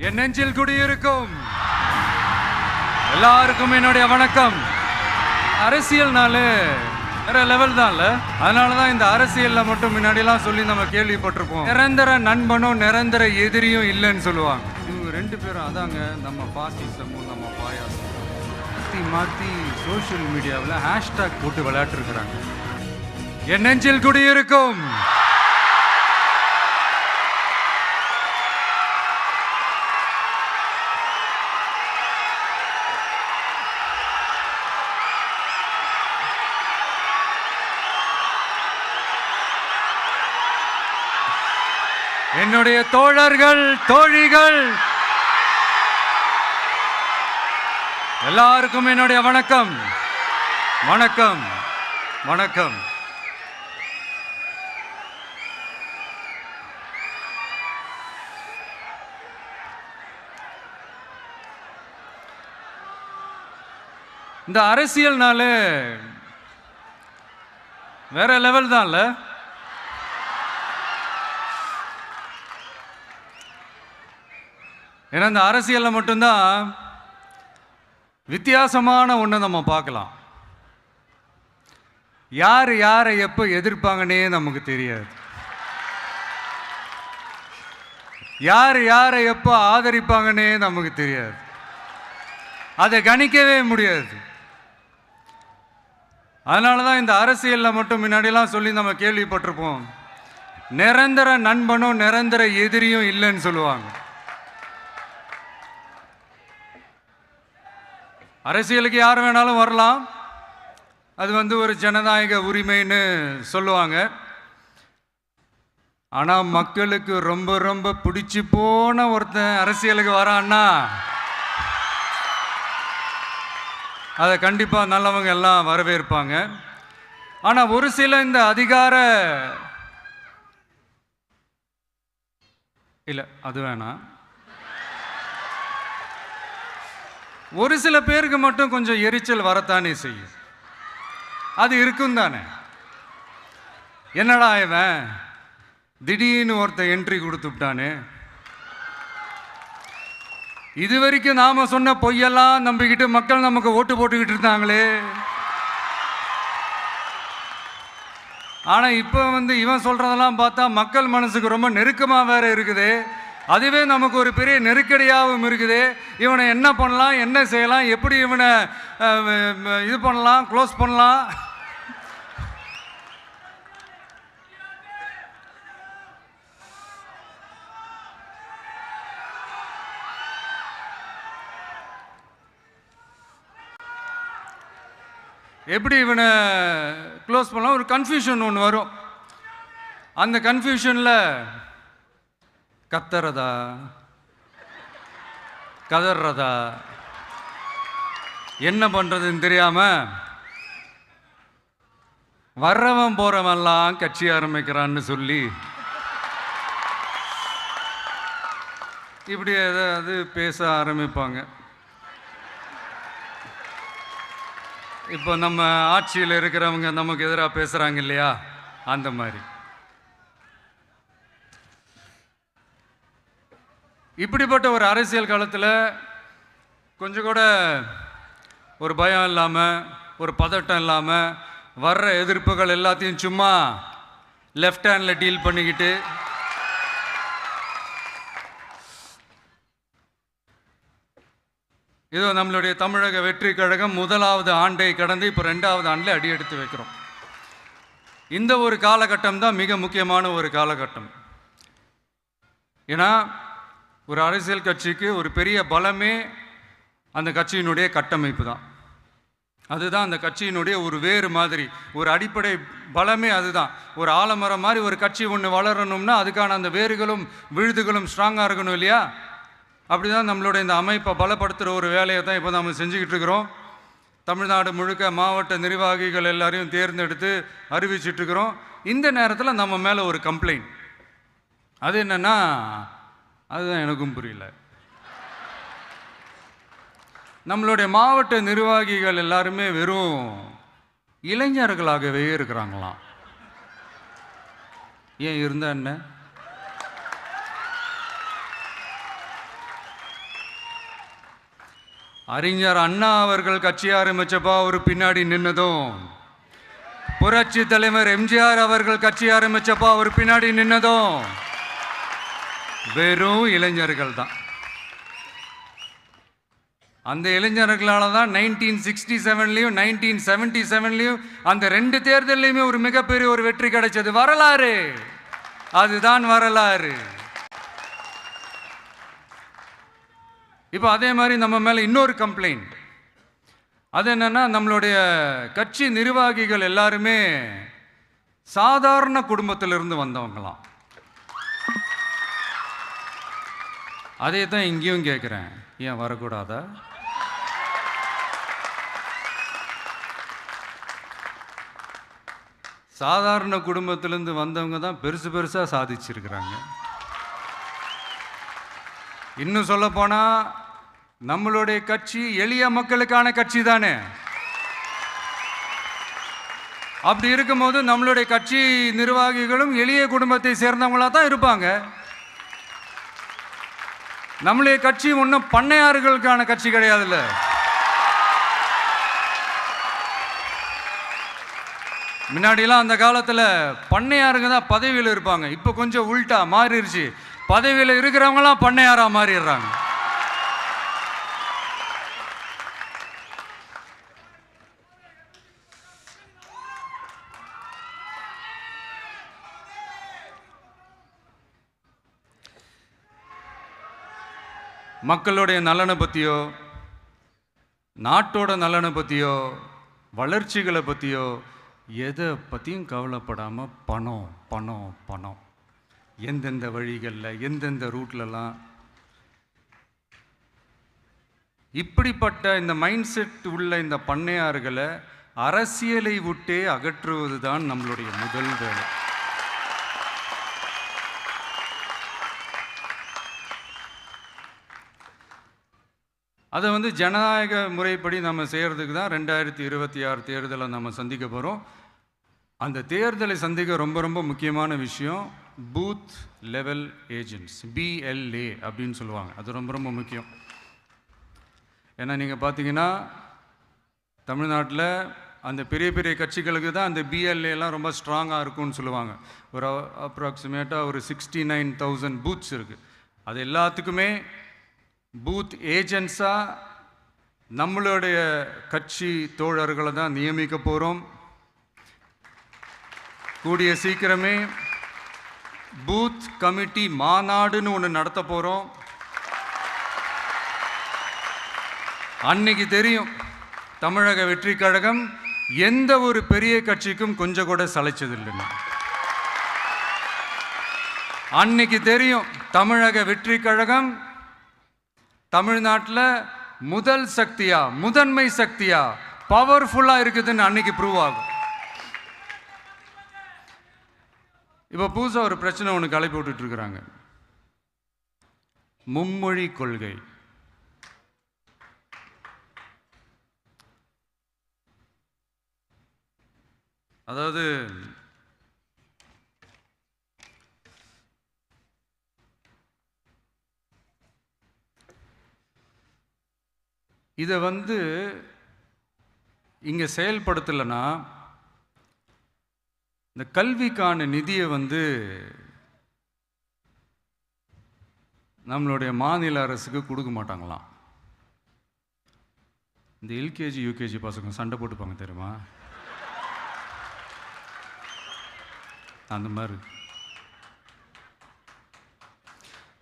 என் நெஞ்சில் குடியிருக்கும் எல்லாருக்கும் என்னுடைய வணக்கம். அரசியல்னாலே வேற லெவல் தான்ல. அதனாலதான் இந்த அரசியல்ல மட்டும் முன்னாடிலாம் சொல்லி நம்ம கேள்விப்பட்டிருப்போம், நிரந்தர நண்பனும் நிரந்தர எதிரியும் இல்லைன்னு சொல்லுவாங்க. இவங்க ரெண்டு பேரும் அதாங்க நம்ம பாசிசமும் நம்ம பாயாசம் மாற்றி மாற்றி சோசியல் மீடியாவில் ஹேஷ்டாக் போட்டு விளையாட்டு இருக்கிறாங்க. என் நெஞ்சில் குடியிருக்கும் என்னுடைய தோழர்கள் தோழிகள் எல்லாருக்கும் என்னுடைய வணக்கம் வணக்கம் வணக்கம். இந்த அரசியல்னாலே வேற லெவல் தான்ல. ஏன்னா இந்த அரசியலில் மட்டும்தான் வித்தியாசமான ஒன்று நம்ம பார்க்கலாம். யார் யாரை எப்போ எதிர்ப்பாங்கன்னே நமக்கு தெரியாது. யார் யாரை எப்போ ஆதரிப்பாங்கன்னே நமக்கு தெரியாது. அதை கணிக்கவே முடியாது. அதனால தான் இந்த அரசியலில் மட்டும் முன்னாடிலாம் சொல்லி நம்ம கேள்விப்பட்டிருப்போம், நிரந்தர நண்பனும் நிரந்தர எதிரியும் இல்லைன்னு சொல்லுவாங்க. அரசியலுக்கு யார் வேணாலும் வரலாம், அது ஒரு ஜனநாயக உரிமைன்னு சொல்லுவாங்க. ஆனால் மக்களுக்கு ரொம்ப ரொம்ப பிடிச்சி போன ஒருத்தன் அரசியலுக்கு வரான்னா அதை கண்டிப்பாக நல்லவங்க எல்லாம் வரவேற்பாங்க. ஆனால் ஒரு சில இந்த அதிகார இல்லை அது வேணாம், ஒரு சில பேருக்கு மட்டும் கொஞ்சம் எரிச்சல் வரத்தானே செய்யும். அது இருக்கும் தானே. என்னடா இவன் திடீர்னு ஒருத்தன் என்ட்ரி கொடுத்துட்டானே, இது வரைக்கும் நாம சொன்ன பொய்யெல்லாம் நம்பிக்கிட்டு மக்கள் நமக்கு ஓட்டு போட்டுக்கிட்டு இருந்தாங்களே, ஆனா இப்ப இவன் சொல்றதெல்லாம் பார்த்தா மக்கள் மனசுக்கு ரொம்ப நெருக்கமா வேற இருக்குது. அதுவே நமக்கு ஒரு பெரிய நெருக்கடியாகவும் இருக்குது. இவனை என்ன பண்ணலாம், என்ன செய்யலாம், எப்படி இவனை இது பண்ணலாம், க்ளோஸ் பண்ணலாம். எப்படி இவனை க்ளோஸ் பண்ணலாம், ஒரு கன்ஃபியூஷன் ஒன்று வரும். அந்த கன்ஃபியூஷனில் கத்துறதா கதறதா என்ன பண்ணுறதுன்னு தெரியாமல் வர்றவன் போகிறவெல்லாம் கட்சி ஆரம்பிக்கிறான்னு சொல்லி இப்படி ஏதாவது பேச ஆரம்பிப்பாங்க. இப்போ நம்ம ஆட்சியில் இருக்கிறவங்க நமக்கு எதிராக பேசுகிறாங்க இல்லையா, அந்த மாதிரி. இப்படிப்பட்ட ஒரு அரசியல் காலத்தில் கொஞ்சம் கூட ஒரு பயம் இல்லாமல், ஒரு பதட்டம் இல்லாமல், வர்ற எதிர்ப்புகள் எல்லாத்தையும் சும்மா லெஃப்ட் ஹேண்டில் டீல் பண்ணிக்கிட்டு இதோ நம்மளுடைய தமிழக வெற்றி கழகம் முதலாவது ஆண்டை கடந்து இப்போ 2வது ஆண்டில் அடி எடுத்து வைக்கிறோம். இந்த ஒரு காலகட்டம் தான் மிக முக்கியமான ஒரு காலகட்டம். ஏன்னா ஒரு அரசியல் கட்சிக்கு ஒரு பெரிய பலமே அந்த கட்சியினுடைய கட்டமைப்பு தான். அதுதான் அந்த கட்சியினுடைய ஒரு வேறு மாதிரி, ஒரு அடிப்படை பலமே அதுதான். ஒரு ஆலமரம் மாதிரி ஒரு கட்சி ஒன்று வளரணும்னா அதுக்கான அந்த வேர்களும் விழுதுகளும் ஸ்ட்ராங்காக இருக்கணும் இல்லையா. அப்படி தான் நம்மளுடைய இந்த அமைப்பை பலப்படுத்துகிற ஒரு வேலையை தான் இப்போ நம்ம செஞ்சுக்கிட்டு இருக்கிறோம். தமிழ்நாடு முழுக்க மாவட்ட நிர்வாகிகள் எல்லாரையும் தேர்ந்தெடுத்து அறிவிச்சிட்ருக்கிறோம். இந்த நேரத்தில் நம்ம மேலே ஒரு கம்ப்ளைண்ட், அது என்னென்னா, அதுதான் எனக்கும் புரியல. நம்மளுடைய மாவட்ட நிர்வாகிகள் எல்லாருமே வெறும் இளைஞர்களாகவே இருக்கிறாங்களாம். ஏன் இருந்தா என்ன? அறிஞர் அண்ணா அவர்கள் கட்சி ஆரம்பிச்சப்போ அவர் பின்னாடி நின்னதும், புரட்சி தலைவர் எம்ஜிஆர் அவர்கள் கட்சி ஆரம்பிச்சப்போ அவர் பின்னாடி நின்னதும் வெறும் இளைஞர்கள் தான். அந்த இளைஞர்களால் தான் 1967லையும் 1977லையும் அந்த 2 தேர்தலையுமே ஒரு மிகப்பெரிய ஒரு வெற்றி கிடைச்சது. வரலாறு, அதுதான் வரலாறு. இப்போ அதே மாதிரி நம்ம மேலே இன்னொரு கம்ப்ளைண்ட். அது என்னன்னா, நம்மளுடைய கட்சி நிர்வாகிகள் எல்லாருமே சாதாரண குடும்பத்திலிருந்து வந்தவங்களாம். அதே தான் இங்கேயும் கேட்குறேன், ஏன் வரக்கூடாதா? சாதாரண குடும்பத்திலேருந்து வந்தவங்க தான் பெருசு பெருசாக சாதிச்சிருக்கிறாங்க. இன்னும் சொல்ல போனால் நம்மளுடைய கட்சி எளிய மக்களுக்கான கட்சி தானே. அப்படி இருக்கும்போது நம்மளுடைய கட்சி நிர்வாகிகளும் எளிய குடும்பத்தை சேர்ந்தவங்களா தான் இருப்பாங்க. நம்மளுடைய கட்சி ஒன்றும் பண்ணையாறுகளுக்கான கட்சி கிடையாதுல்ல. முன்னாடிலாம் அந்த காலத்தில் பண்ணையாருங்க தான் பதவியில் இருப்பாங்க. இப்போ கொஞ்சம் உள்டா மாறிடுச்சு. பதவியில் இருக்கிறவங்களாம் பண்ணையாராக மாறிடுறாங்க. மக்களுடைய நலனை பற்றியோ, நாட்டோட நலனை பற்றியோ, வளர்ச்சிகளை பற்றியோ எதை பற்றியும் கவலைப்படாமல் பணம் பணம் பணம், எந்தெந்த வழிகளில் எந்தெந்த ரூட்லலாம். இப்படிப்பட்ட இந்த மைண்ட் செட் உள்ள இந்த பண்ணையார்களை அரசியலை விட்டே அகற்றுவது தான் நம்மளுடைய முதல் வேலை. அதை ஜனநாயக முறைப்படி நம்ம செய்கிறதுக்கு தான் 2026 தேர்தலை நம்ம சந்திக்க போகிறோம். அந்த தேர்தலை சந்திக்க ரொம்ப ரொம்ப முக்கியமான விஷயம் பூத் லெவல் ஏஜென்ட்ஸ், BLA அப்படின்னு சொல்லுவாங்க. அது ரொம்ப ரொம்ப முக்கியம். ஏன்னா நீங்கள் பார்த்தீங்கன்னா தமிழ்நாட்டில் அந்த பெரிய பெரிய கட்சிகளுக்கு தான் அந்த BLAலாம் ரொம்ப ஸ்ட்ராங்காக இருக்கும்னு சொல்லுவாங்க. ஒரு அப்ராக்சிமேட்டாக ஒரு 69,000 பூத்ஸ் இருக்குது. அது எல்லாத்துக்குமே பூத் ஏஜென்ட்ஸாக நம்மளுடைய கட்சி தோழர்களை தான் நியமிக்க போகிறோம். கூடிய சீக்கிரமே பூத் கமிட்டி மாநாடுன்னு ஒன்று நடத்த போகிறோம். அன்னைக்கு தெரியும் தமிழக வெற்றி கழகம் எந்த ஒரு பெரிய கட்சிக்கும் கொஞ்சம் கூட சளைச்சதில்லைன்னு. அன்னைக்கு தெரியும் தமிழக வெற்றி கழகம் தமிழ்நாட்டில் முதல் சக்தியா, முதன்மை சக்தியா, பவர்ஃபுல்லாக இருக்குதுன்னு அன்னைக்கு ப்ரூவ் ஆகும். இப்போ புதுசாக ஒரு பிரச்சனை ஒன்று கிளப்பி விட்டுட்டு இருக்கிறாங்க, மும்மொழி கொள்கை. அதாவது இதை இங்கே செயல்படுத்தலைன்னா இந்த கல்விக்கான நிதியை நம்மளுடைய மாநில அரசுக்கு கொடுக்க மாட்டாங்களாம். இந்த LKG UKG பசங்க சண்டை போட்டுப்பாங்க தெரியுமா, அந்த மாதிரி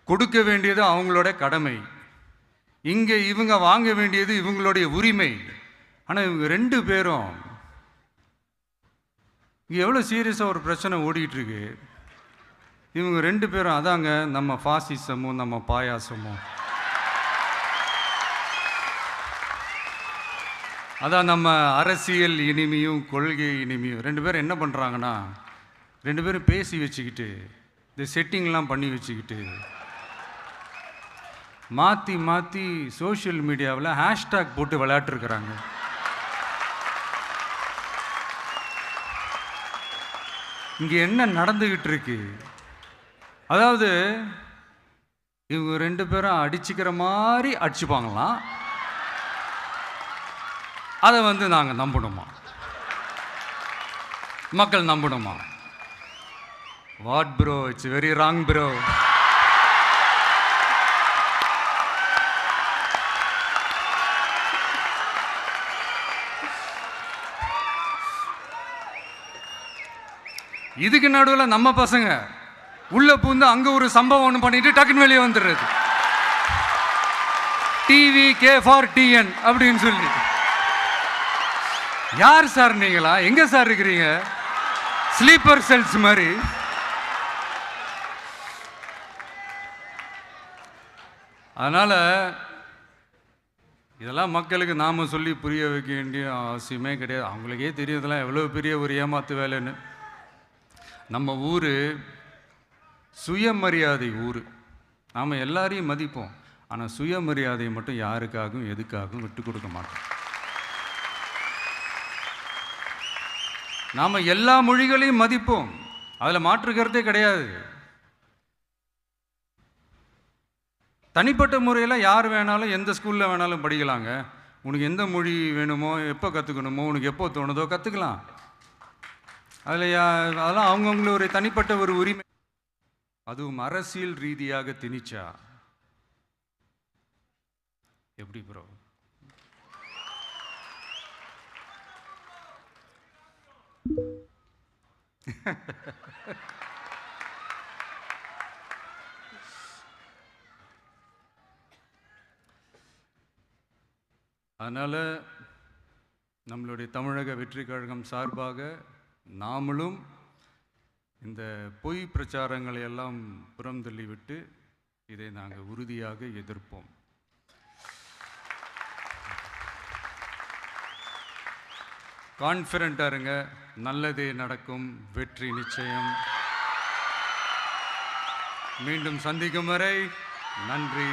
கொடுக்க வேண்டியது அவங்களோட கடமை. இங்கே இவங்க வாங்க வேண்டியது இவங்களுடைய உரிமை. ஆனால் இவங்க 2 பேரும் இங்கே எவ்வளோ சீரியஸாக ஒரு பிரச்சனை ஓடிட்டுருக்கு. இவங்க 2 பேரும் அதாங்க நம்ம ஃபாசிசமும் நம்ம பாயாசமும், அதான் நம்ம அரசியல் இனிமையும் கொள்கை இனிமையும். 2 பேரும் என்ன பண்ணுறாங்கன்னா 2 பேரும் பேசி வச்சுக்கிட்டு இந்த செட்டிங்லாம் பண்ணி வச்சுக்கிட்டு மாற்றி மாற்றி சோஷியல் மீடியாவில் ஹேஷ்டாக் போட்டு விளையாட்டுருக்குறாங்க. இங்கே என்ன நடந்துக்கிட்டு இருக்கு? அதாவது இவங்க 2 பேரும் அடிச்சுக்கிற மாதிரி அடிச்சுப்பாங்களாம். அதை வந்து நாங்கள் நம்பணுமா? மக்கள் நம்பணுமா? What bro, it's very wrong bro. இதுக்கு நடுவில் நம்ம பசங்க உள்ள பூந்து அங்க ஒரு சம்பவம் ஒன்று பண்ணிட்டு டக்குன்னு வெளியே வந்துடுறது. டிவி கே ஃபார் டிஎன் அப்படின்னு சொல்லி. யார் சார் நீங்களா? எங்க சார் இருக்கிறீங்க? ஸ்லீப்பர் செல்ஸ் மாதிரி. அதனால இதெல்லாம் மக்களுக்கு நாம சொல்லி புரிய வைக்க வேண்டிய அவசியமே கிடையாது. அவங்களுக்கே தெரியுதெல்லாம் எவ்வளோ பெரிய ஒரு ஏமாத்து வேலைன்னு. நம்ம ஊர் சுயமரியாதை ஊர். நாம் எல்லாரையும் மதிப்போம், ஆனால் சுயமரியாதையை மட்டும் யாருக்காகவும் எதுக்காகவும் விட்டு கொடுக்க மாட்டோம். நாம் எல்லா மொழிகளையும் மதிப்போம், அதில் மாற்றுக்கிறதே கிடையாது. தனிப்பட்ட முறையில் யார் வேணாலும் எந்த ஸ்கூலில் வேணாலும் படிக்கலாங்க. உனக்கு எந்த மொழி வேணுமோ, எப்போ கற்றுக்கணுமோ, உனக்கு எப்போ தோணுதோ கற்றுக்கலாம். அதெல்லாம் அவங்கவுங்களோட தனிப்பட்ட ஒரு உரிமை. அதுவும் அரசியல் ரீதியாக திணிச்சா எப்படி ப்ரோ? அதனால் நம்மளுடைய தமிழக வெற்றி கழகம் சார்பாக நாமளும் இந்த பொய் பிரச்சாரங்களை எல்லாம் புறம் தள்ளிவிட்டு இதை நாங்கள் உறுதியாக எதிர்ப்போம். கான்ஃபிடென்ட்டாக இருங்க, நல்லதே நடக்கும், வெற்றி நிச்சயம். மீண்டும் சந்திக்கும் வரை நன்றி.